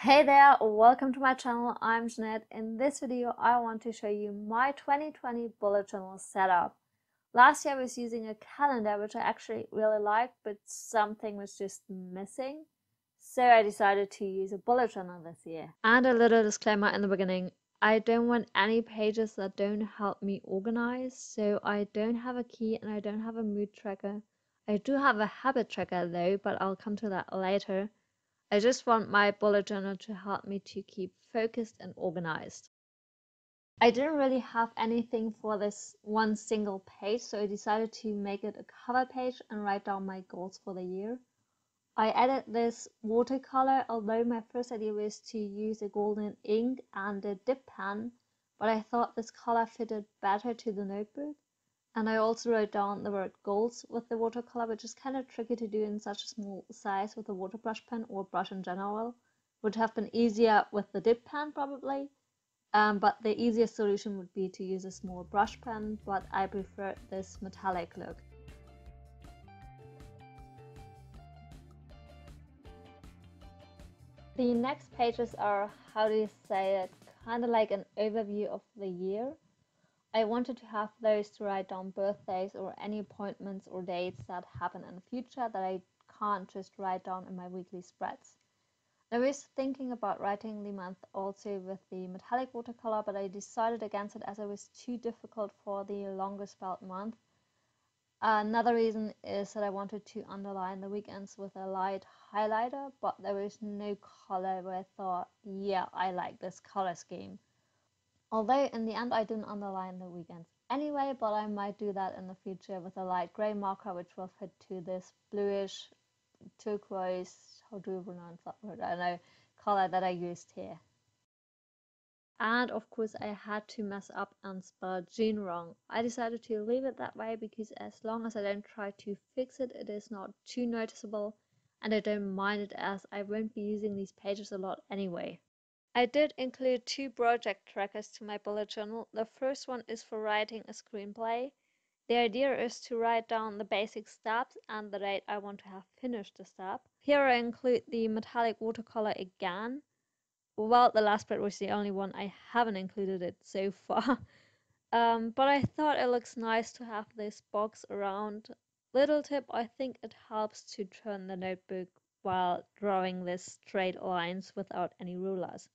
Hey there, welcome to my channel. I'm Jeanette. In this video, I want to show you my 2020 bullet journal setup. Last year I was using a calendar, which I actually really liked, but something was just missing. So I decided to use a bullet journal this year. And a little disclaimer in the beginning, I don't want any pages that don't help me organize. So I don't have a key and I don't have a mood tracker. I do have a habit tracker though, but I'll come to that later. I just want my bullet journal to help me to keep focused and organized. I didn't really have anything for this one single page, so I decided to make it a cover page and write down my goals for the year. I added this watercolor, although my first idea was to use a golden ink and a dip pen, but I thought this color fitted better to the notebook. And I also wrote down the word goals with the watercolor, which is kind of tricky to do in such a small size with a water brush pen or brush in general. Would have been easier with the dip pen probably, but the easiest solution would be to use a small brush pen, but I prefer this metallic look. The next pages are, how do you say it, kind of like an overview of the year. I wanted to have those to write down birthdays or any appointments or dates that happen in the future that I can't just write down in my weekly spreads. I was thinking about writing the month also with the metallic watercolor, but I decided against it as it was too difficult for the longer spelled month. Another reason is that I wanted to underline the weekends with a light highlighter, but there was no color where I thought, yeah, I like this color scheme. Although in the end I didn't underline the weekends anyway, but I might do that in the future with a light grey marker which will fit to this bluish turquoise, how do you pronounce that word, I don't know, color that I used here. And of course I had to mess up and spell June wrong. I decided to leave it that way because as long as I don't try to fix it, it is not too noticeable and I don't mind it as I won't be using these pages a lot anyway. I did include two project trackers to my bullet journal. The first one is for writing a screenplay. The idea is to write down the basic steps and the date I want to have finished the step. Here I include the metallic watercolor again. Well, the last part was the only one I haven't included it so far. But I thought it looks nice to have this box around. Little tip, I think it helps to turn the notebook while drawing these straight lines without any rulers.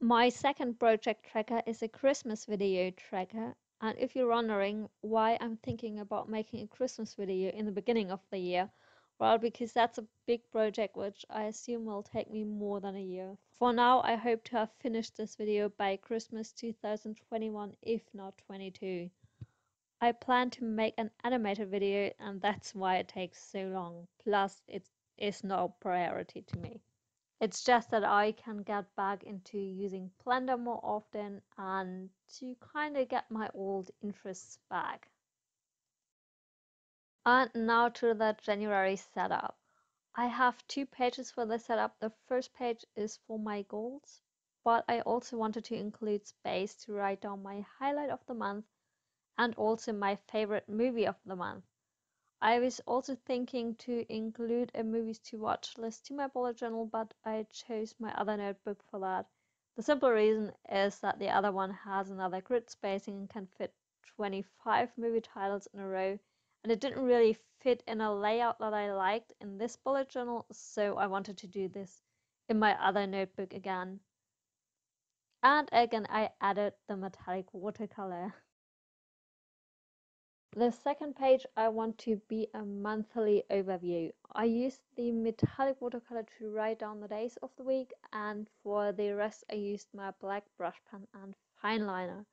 My second project tracker is a Christmas video tracker, and if you're wondering why I'm thinking about making a Christmas video in the beginning of the year, well, because that's a big project which I assume will take me more than a year. For now, I hope to have finished this video by Christmas 2021, if not 22. I plan to make an animated video and that's why it takes so long, plus it is no priority to me. It's just that I can get back into using Blender more often and to kind of get my old interests back. And now to the January setup. I have two pages for the setup. The first page is for my goals, but I also wanted to include space to write down my highlight of the month and also my favorite movie of the month. I was also thinking to include a movies to watch list to my bullet journal, but I chose my other notebook for that. The simple reason is that the other one has another grid spacing and can fit 25 movie titles in a row, and it didn't really fit in a layout that I liked in this bullet journal, so I wanted to do this in my other notebook again. And again, I added the metallic watercolor. The second page I want to be a monthly overview. I used the metallic watercolor to write down the days of the week, and for the rest I used my black brush pen and fine liner.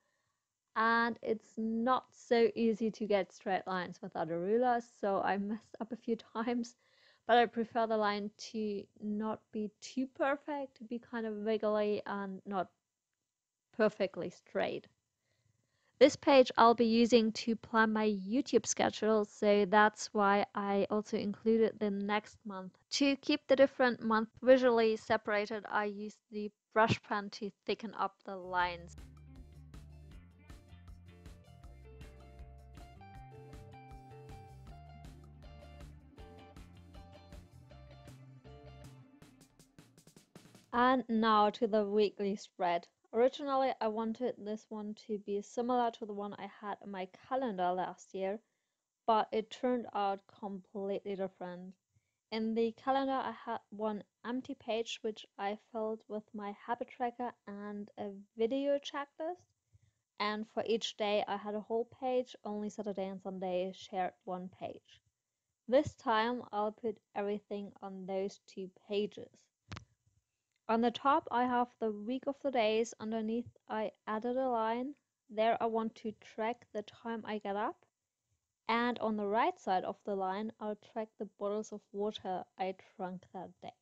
And it's not so easy to get straight lines without a ruler, so I messed up a few times, but I prefer the line to not be too perfect, to be kind of wiggly and not perfectly straight. This page I'll be using to plan my YouTube schedule, so that's why I also included the next month. To keep the different months visually separated, I used the brush pen to thicken up the lines. And now to the weekly spread. Originally, I wanted this one to be similar to the one I had in my calendar last year, but it turned out completely different. In the calendar, I had one empty page which I filled with my habit tracker and a video checklist. And for each day, I had a whole page, only Saturday and Sunday shared one page. This time, I'll put everything on those two pages. On the top, I have the week of the days. Underneath, I added a line. There, I want to track the time I get up. And on the right side of the line, I'll track the bottles of water I drank that day.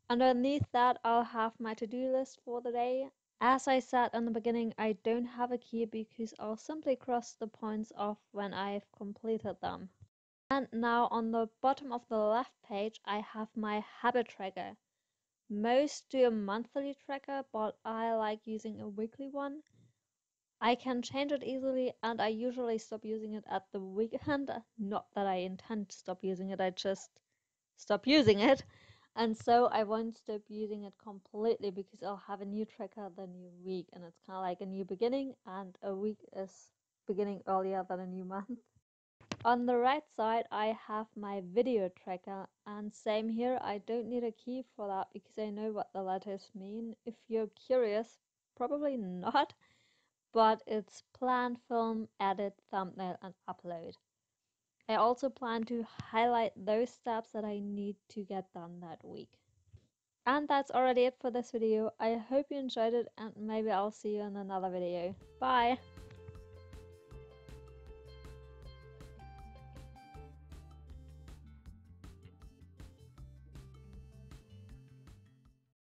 Underneath that, I'll have my to-do list for the day. As I said in the beginning, I don't have a key because I'll simply cross the points off when I've completed them. And now on the bottom of the left page, I have my habit tracker. Most do a monthly tracker, but I like using a weekly one. I can change it easily, and I usually stop using it at the weekend. Not that I intend to stop using it, I just stop using it. And so I won't stop using it completely because I'll have a new tracker the new week, and it's kind of like a new beginning, and a week is beginning earlier than a new month. On the right side, I have my video tracker, and same here, I don't need a key for that because I know what the letters mean. If you're curious, probably not, but it's plan, film, edit, thumbnail, and upload. I also plan to highlight those steps that I need to get done that week. And that's already it for this video. I hope you enjoyed it, and maybe I'll see you in another video. Bye!